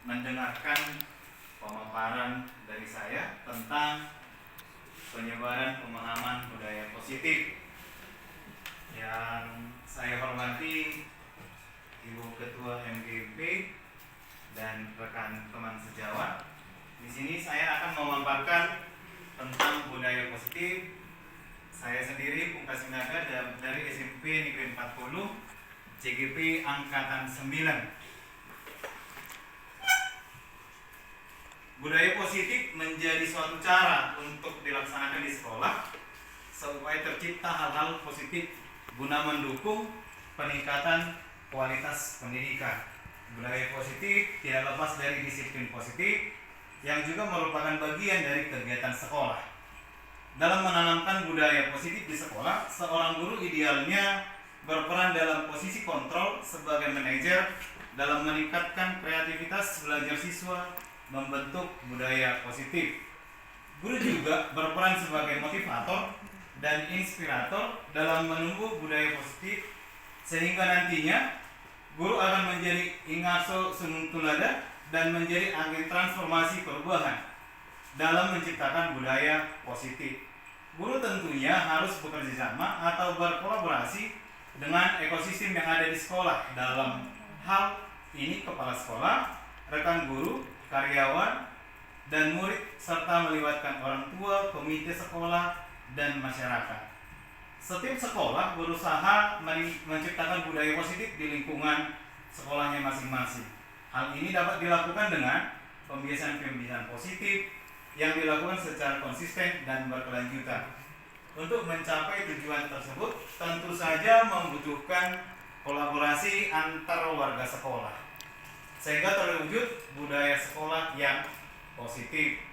mendengarkan pemaparan dari saya tentang penyebaran pemahaman budaya positif. Yang saya hormati Ibu Ketua MGP dan rekan teman sejawat. Di sini saya akan memaparkan tentang budaya positif. Saya sendiri Pungkas Sinaga dari SMP Negeri 40 CGP Angkatan 9. Budaya positif menjadi suatu cara untuk dilaksanakan di sekolah supaya tercipta hal-hal positif guna mendukung peningkatan kualitas pendidikan. Budaya positif tidak lepas dari disiplin positif yang juga merupakan bagian dari kegiatan sekolah. Dalam menanamkan budaya positif di sekolah, seorang guru idealnya berperan dalam posisi kontrol sebagai manajer dalam meningkatkan kreativitas belajar siswa membentuk budaya positif. Guru juga berperan sebagai motivator dan inspirator dalam menumbuh budaya positif, sehingga nantinya guru akan menjadi ingaso sunung tulada dan menjadi agen transformasi perubahan dalam menciptakan budaya positif. Guru tentunya harus bekerja sama atau berkolaborasi dengan ekosistem yang ada di sekolah. Dalam hal ini kepala sekolah, rekan guru, karyawan, dan murid, serta melibatkan orang tua, komite sekolah, dan masyarakat. Setiap sekolah berusaha menciptakan budaya positif di lingkungan sekolahnya masing-masing. Hal ini dapat dilakukan dengan pembiasaan-pembiasaan positif yang dilakukan secara konsisten dan berkelanjutan. Untuk mencapai tujuan tersebut, tentu saja membutuhkan kolaborasi antar warga sekolah, sehingga terwujud budaya sekolah yang positif.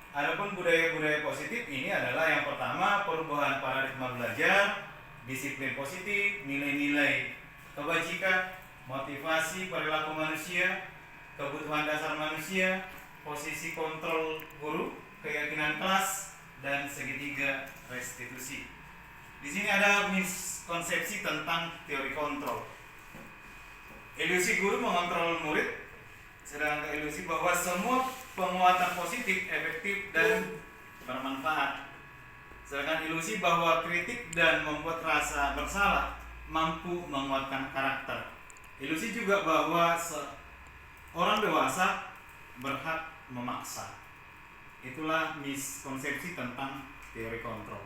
Adapun budaya-budaya positif ini adalah yang pertama, perubahan paradigma belajar, disiplin positif, nilai-nilai kebajikan, motivasi perilaku manusia, kebutuhan dasar manusia, posisi kontrol guru, keyakinan kelas, dan segitiga restitusi. Di sini ada miskonsepsi tentang teori kontrol. Ilusi guru mengontrol murid, sedangkan ilusi bahwa semua penguatan positif efektif dan bermanfaat. Sedangkan ilusi bahwa kritik dan membuat rasa bersalah mampu menguatkan karakter. Ilusi juga bahwa orang dewasa berhak memaksa. Itulah miskonsepsi tentang teori kontrol.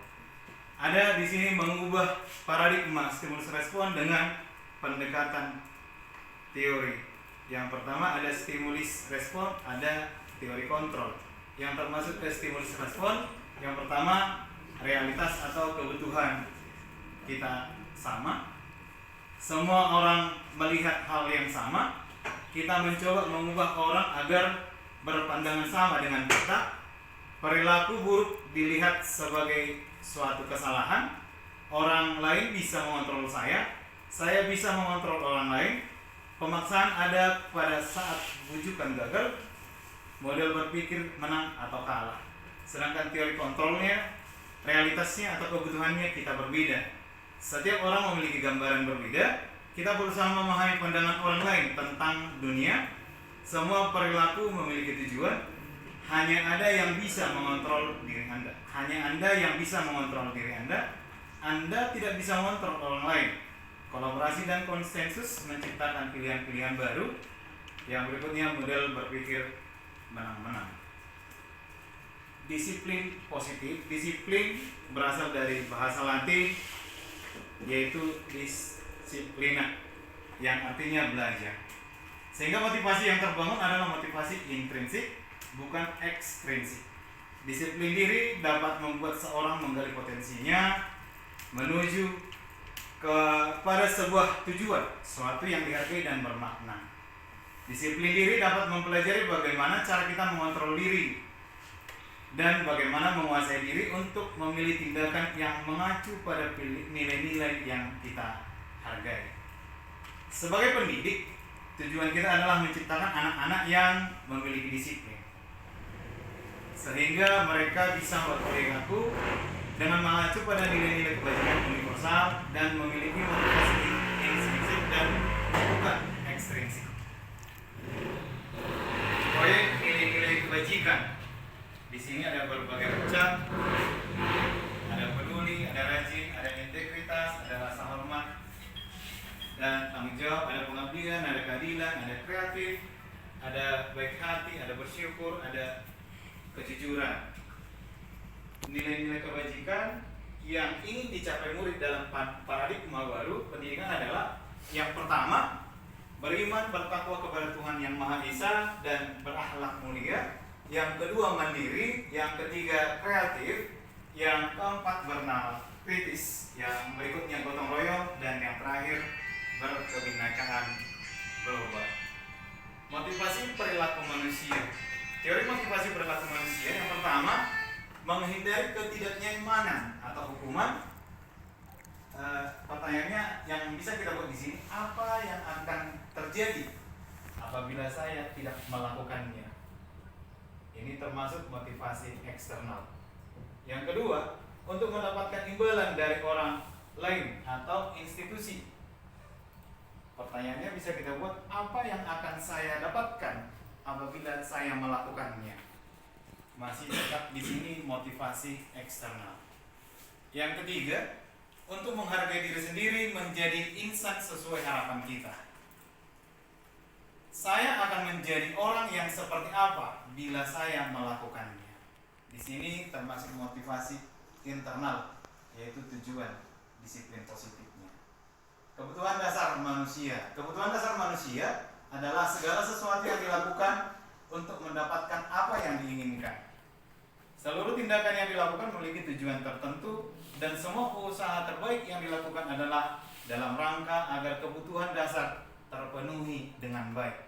Ada di sini mengubah paradigma stimulus respon dengan pendekatan teori. Yang pertama ada stimulus respon, ada teori kontrol. Yang termasuk ke stimulus respon, yang pertama realitas atau kebutuhan kita sama. Semua orang melihat hal yang sama. Kita mencoba mengubah orang agar berpandangan sama dengan kita. Perilaku buruk dilihat sebagai suatu kesalahan. Orang lain bisa mengontrol saya bisa mengontrol orang lain. Pemaksaan ada pada saat bujukan gagal, model berpikir menang atau kalah. Sedangkan teori kontrolnya, realitasnya atau kebutuhannya kita berbeda. Setiap orang memiliki gambaran berbeda. Kita berusaha memahami pandangan orang lain tentang dunia. Semua perilaku memiliki tujuan. Hanya ada yang bisa mengontrol diri Anda. Hanya Anda yang bisa mengontrol diri Anda. Anda tidak bisa mengontrol orang lain. Kolaborasi dan konsensus menciptakan pilihan-pilihan baru. Yang berikutnya model berpikir menang-menang. Disiplin positif. Disiplin berasal dari bahasa Latin, yaitu disiplina, yang artinya belajar. Sehingga motivasi yang terbangun adalah motivasi intrinsik, bukan ekstrinsik. Disiplin diri dapat membuat seorang menggali potensinya menuju kepada sebuah tujuan, sesuatu yang dihargai dan bermakna. Disiplin diri dapat mempelajari bagaimana cara kita mengontrol diri dan bagaimana menguasai diri untuk memilih tindakan yang mengacu pada nilai-nilai yang kita hargai. Sebagai pendidik, tujuan kita adalah menciptakan anak-anak yang memiliki disiplin, sehingga mereka bisa berperilaku dengan mengacu pada nilai-nilai kebajikan universal dan memiliki motivasi intrinsik dan bukan ekstrinsik. kebajikan. Di sini ada berbagai macam, ada peduli, ada rajin, ada integritas, ada rasa hormat dan tanggung jawab, ada pengabdian, ada keadilan, ada kreatif, ada baik hati, ada bersyukur, ada kejujuran. Nilai-nilai kebajikan yang ingin dicapai murid dalam paradigma baru pendidikan adalah yang pertama, beriman bertakwa kepada Tuhan Yang Maha Esa dan berakhlak mulia. Yang kedua, mandiri. Yang ketiga, kreatif. Yang keempat, bernama kritis. Yang berikutnya, gotong royong. Dan yang terakhir, berkebinekaan global. Motivasi perilaku manusia. Teori motivasi perilaku manusia yang pertama, menghindari ketidaknyamanan atau hukuman. Pertanyaannya yang bisa kita buat di sini, apa yang akan terjadi apabila saya tidak melakukannya? Ini termasuk motivasi eksternal. Yang kedua, untuk mendapatkan imbalan dari orang lain atau institusi. Pertanyaannya bisa kita buat, apa yang akan saya dapatkan apabila saya melakukannya? Masih tetap di sini motivasi eksternal. Yang ketiga, untuk menghargai diri sendiri menjadi insan sesuai harapan kita. Saya akan menjadi orang yang seperti apa bila saya melakukannya. Di sini termasuk motivasi internal, yaitu tujuan, disiplin positifnya. Kebutuhan dasar manusia. Kebutuhan dasar manusia adalah segala sesuatu yang dilakukan untuk mendapatkan apa yang diinginkan. Seluruh tindakan yang dilakukan memiliki tujuan tertentu dan semua usaha terbaik yang dilakukan adalah dalam rangka agar kebutuhan dasar terpenuhi dengan baik.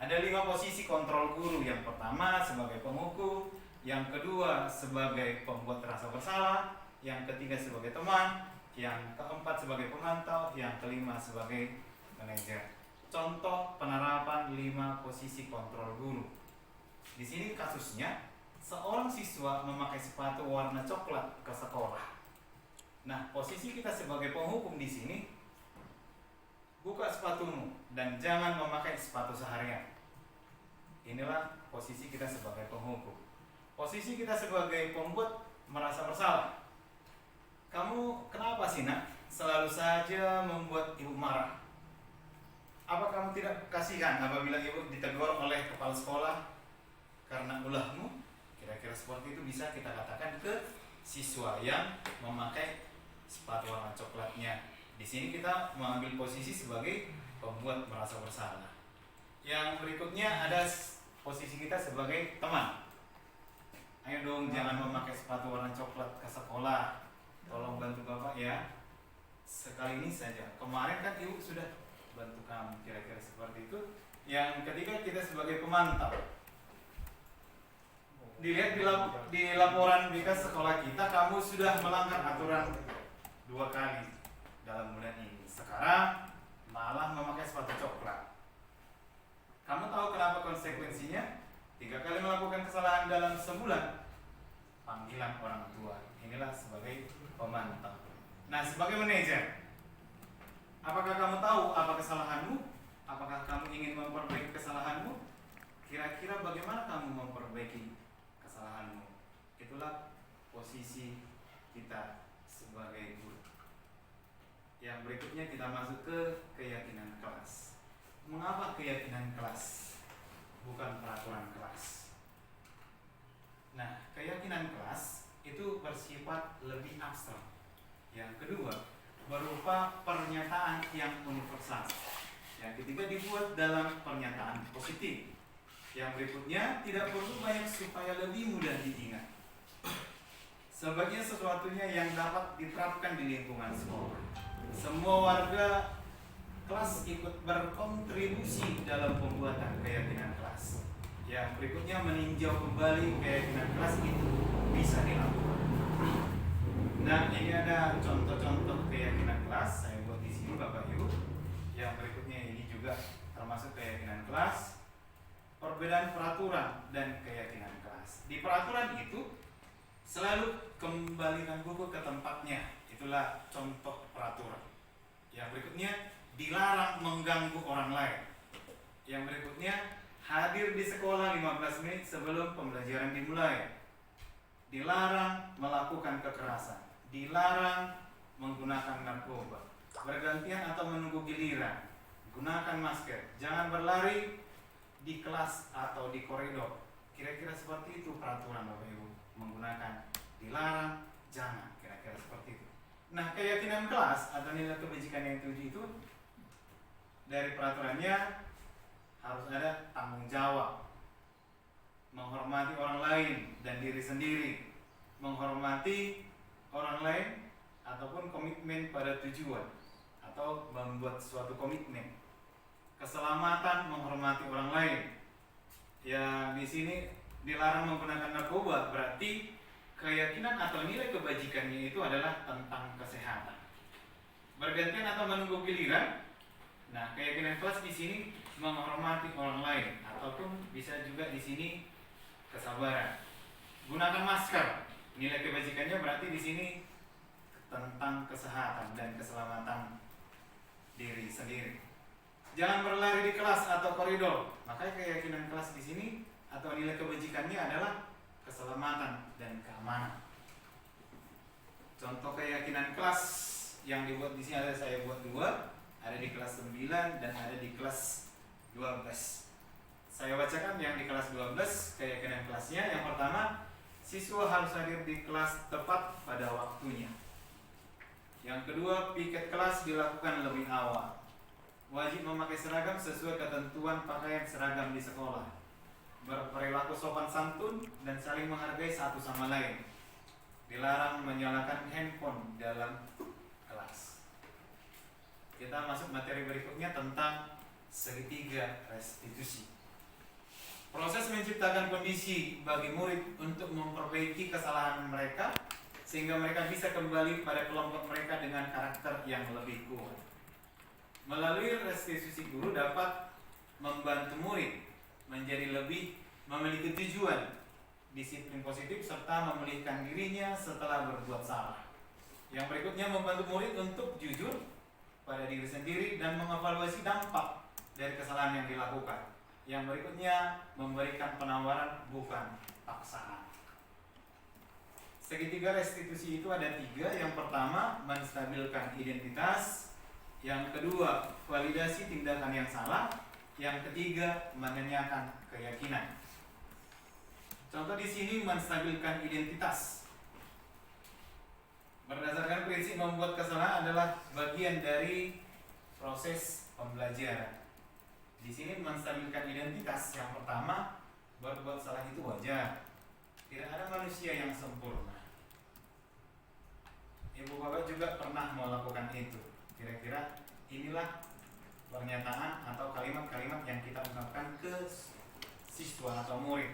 Ada 5 posisi kontrol guru. Yang pertama sebagai penghukum, yang kedua sebagai pembuat rasa bersalah, yang ketiga sebagai teman, yang keempat sebagai pemantau, yang kelima sebagai manajer. Contoh penerapan 5 posisi kontrol guru. Di sini kasusnya, seorang siswa memakai sepatu warna coklat ke sekolah. Nah, posisi kita sebagai penghukum di sini, buka sepatumu dan jangan memakai sepatu seharian. Inilah posisi kita sebagai penghukum. Posisi kita sebagai pembuat merasa bersalah. Kamu kenapa sih nak selalu saja membuat ibu marah? Apa kamu tidak kasihan apabila ibu ditegur oleh kepala sekolah karena ulahmu? Kira-kira seperti itu bisa kita katakan ke siswa yang memakai sepatu warna coklatnya. Di sini kita mengambil posisi sebagai pembuat merasa bersalah. Yang berikutnya ada posisi kita sebagai teman. Ayo dong, jangan memakai sepatu warna coklat ke sekolah. Tolong bantu bapak ya. Sekali ini saja. Kemarin kan ibu sudah bantu kamu, kira-kira seperti itu. Yang ketiga kita sebagai pemantau. Dilihat di laporan BK sekolah kita, kamu sudah melanggar aturan 2 kali dalam bulan ini. Sekarang malah memakai sepatu coklat. Kamu tahu kenapa konsekuensinya? 3 kali melakukan kesalahan dalam sebulan, panggilan orang tua. Inilah sebagai pemantau. Nah, sebagai manajer, apakah kamu tahu apa kesalahanmu? Apakah kamu ingin memperbaiki kesalahanmu? Kira-kira bagaimana kamu memperbaiki kesalahanmu? Itulah posisi kita sebagai guru. Yang berikutnya kita masuk ke keyakinan kelas. Mengapa keyakinan kelas, bukan peraturan kelas? Nah, keyakinan kelas itu bersifat lebih abstrak. Yang kedua, berupa pernyataan yang universal. Yang ketiga, dibuat dalam pernyataan positif. Yang berikutnya, tidak perlu banyak supaya lebih mudah diingat. Sebagai sesuatunya yang dapat diterapkan di lingkungan sekolah. Semua warga kelas ikut berkontribusi dalam pembuatan keyakinan kelas. Yang berikutnya, meninjau kembali keyakinan kelas itu bisa dilakukan. Nah, ini ada contoh-contoh keyakinan kelas. Saya buat di sini Bapak Ibu. Yang berikutnya ini juga termasuk keyakinan kelas. Perbedaan peraturan dan keyakinan kelas. Di peraturan itu selalu kembalikan buku ke tempatnya. Itulah contoh peraturan. Yang berikutnya, dilarang mengganggu orang lain. Yang berikutnya, hadir di sekolah 15 menit sebelum pembelajaran dimulai. Dilarang melakukan kekerasan, dilarang menggunakan narkoba, bergantian atau menunggu giliran, gunakan masker, jangan berlari di kelas atau di koridor. Kira-kira seperti itu peraturan Bapak Ibu, menggunakan, dilarang, jangan, kira-kira seperti itu. Nah, keyakinan kelas atau nilai kebajikan yang 7 itu dari peraturannya harus ada tanggung jawab, menghormati orang lain dan diri sendiri, menghormati orang lain ataupun komitmen pada tujuan atau membuat suatu komitmen, keselamatan, menghormati orang lain. Ya, di sini dilarang menggunakan narkoba, berarti keyakinan atau nilai kebajikannya itu adalah tentang kesehatan. Bergantian atau menunggu giliran. Nah, keyakinan kelas di sini menghormati orang lain ataupun bisa juga di sini kesabaran. Gunakan masker. Nilai kebajikannya berarti di sini tentang kesehatan dan keselamatan diri sendiri. Jangan berlari di kelas atau koridor. Maka keyakinan kelas di sini atau nilai kebajikannya adalah keselamatan dan keamanan. Contoh keyakinan kelas yang dibuat di sini saya buat 2, ada di kelas 9 dan ada di kelas 12. Saya bacakan yang di kelas 12 keyakinan kelasnya. Yang pertama, siswa harus hadir di kelas tepat pada waktunya. Yang kedua, piket kelas dilakukan lebih awal. Wajib memakai seragam sesuai ketentuan pakaian seragam di sekolah. Berperilaku sopan santun dan saling menghargai satu sama lain. Dilarang menyalakan handphone dalam kelas. Kita masuk materi berikutnya tentang segitiga restitusi. Proses menciptakan kondisi bagi murid untuk memperbaiki kesalahan mereka sehingga mereka bisa kembali pada kelompok mereka dengan karakter yang lebih kuat. Melalui restitusi, guru dapat membantu murid menjadi lebih memiliki tujuan, disiplin positif, serta memulihkan dirinya setelah berbuat salah. Yang berikutnya, membantu murid untuk jujur pada diri sendiri dan mengevaluasi dampak dari kesalahan yang dilakukan. Yang berikutnya, memberikan penawaran bukan paksaan. Segitiga restitusi itu ada 3. Yang pertama, menstabilkan identitas. Yang kedua, validasi tindakan yang salah. Yang ketiga, menanyakan keyakinan. Contoh di sini, menstabilkan identitas. Berdasarkan prinsip membuat kesalahan adalah bagian dari proses pembelajaran. Di sini menstabilkan identitas. Yang pertama, berbuat salah itu wajar. Tidak ada manusia yang sempurna. Ibu bapak juga pernah melakukan itu. Kira-kira inilah pernyataan atau kalimat-kalimat yang kita ungkapkan ke siswa atau murid.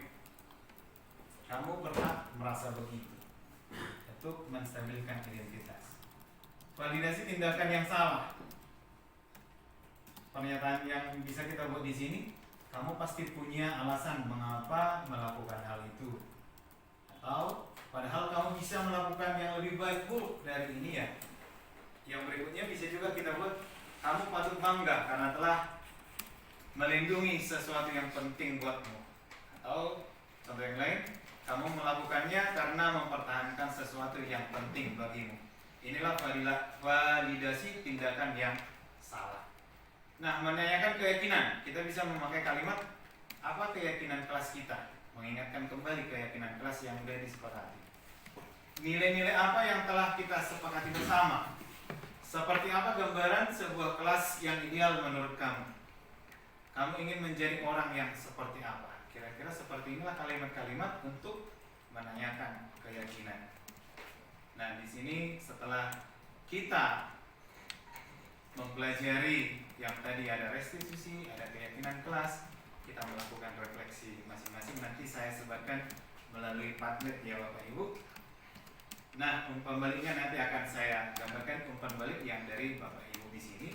Kamu berhak merasa begitu. Itu menstabilkan identitas. Validasi tindakan yang salah. Pernyataan yang bisa kita buat di sini, kamu pasti punya alasan mengapa melakukan hal itu. Atau padahal kamu bisa melakukan yang lebih baik buruk dari ini ya. Yang berikutnya bisa juga kita buat, kamu patut bangga karena telah melindungi sesuatu yang penting buatmu. Atau contoh yang lain, kamu melakukannya karena mempertahankan sesuatu yang penting bagimu. Inilah validasi tindakan yang salah. Nah, menanyakan keyakinan, kita bisa memakai kalimat apa keyakinan kelas kita, mengingatkan kembali keyakinan kelas yang sudah disepakati. Nilai-nilai apa yang telah kita sepakati bersama? Seperti apa gambaran sebuah kelas yang ideal menurut kamu? Kamu ingin menjadi orang yang seperti apa? Kira-kira seperti inilah kalimat-kalimat untuk menanyakan keyakinan. Nah, di sini setelah kita mempelajari yang tadi ada restitusi, ada keyakinan kelas, kita melakukan refleksi masing-masing. Nanti saya sebarkan melalui Padlet ya Bapak Ibu. Nah, umpan baliknya nanti akan saya gambarkan umpan balik yang dari Bapak Ibu di sini.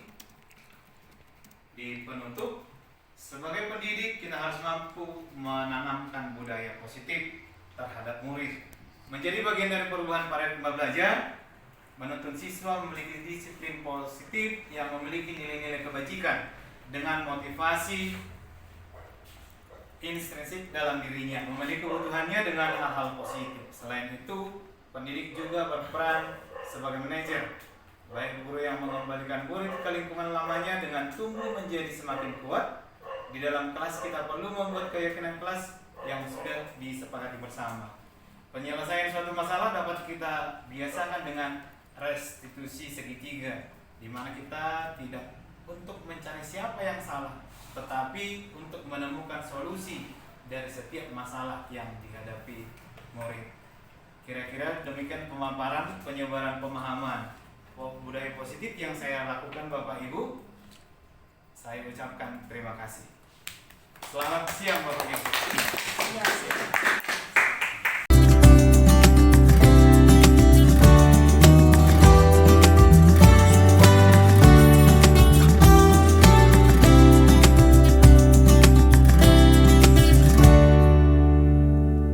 Di penutup, sebagai pendidik kita harus mampu menanamkan budaya positif terhadap murid. Menjadi bagian dari perubahan paradigma belajar, menuntun siswa memiliki disiplin positif yang memiliki nilai-nilai kebajikan dengan motivasi intrinsik dalam dirinya, memenuhi kebutuhannya dengan hal-hal positif. Selain itu, pendidik juga berperan sebagai manajer, baik guru yang mengembalikan murid ke lingkungan lamanya dengan tumbuh menjadi semakin kuat. Di dalam kelas kita perlu membuat keyakinan kelas yang sudah disepakati bersama. Penyelesaian suatu masalah dapat kita biasakan dengan restitusi segitiga, di mana kita tidak untuk mencari siapa yang salah, tetapi untuk menemukan solusi dari setiap masalah yang dihadapi murid. Kira-kira demikian pemaparan penyebaran pemahaman budaya positif yang saya lakukan Bapak Ibu. Saya ucapkan terima kasih. Selamat siang Bapak Ibu.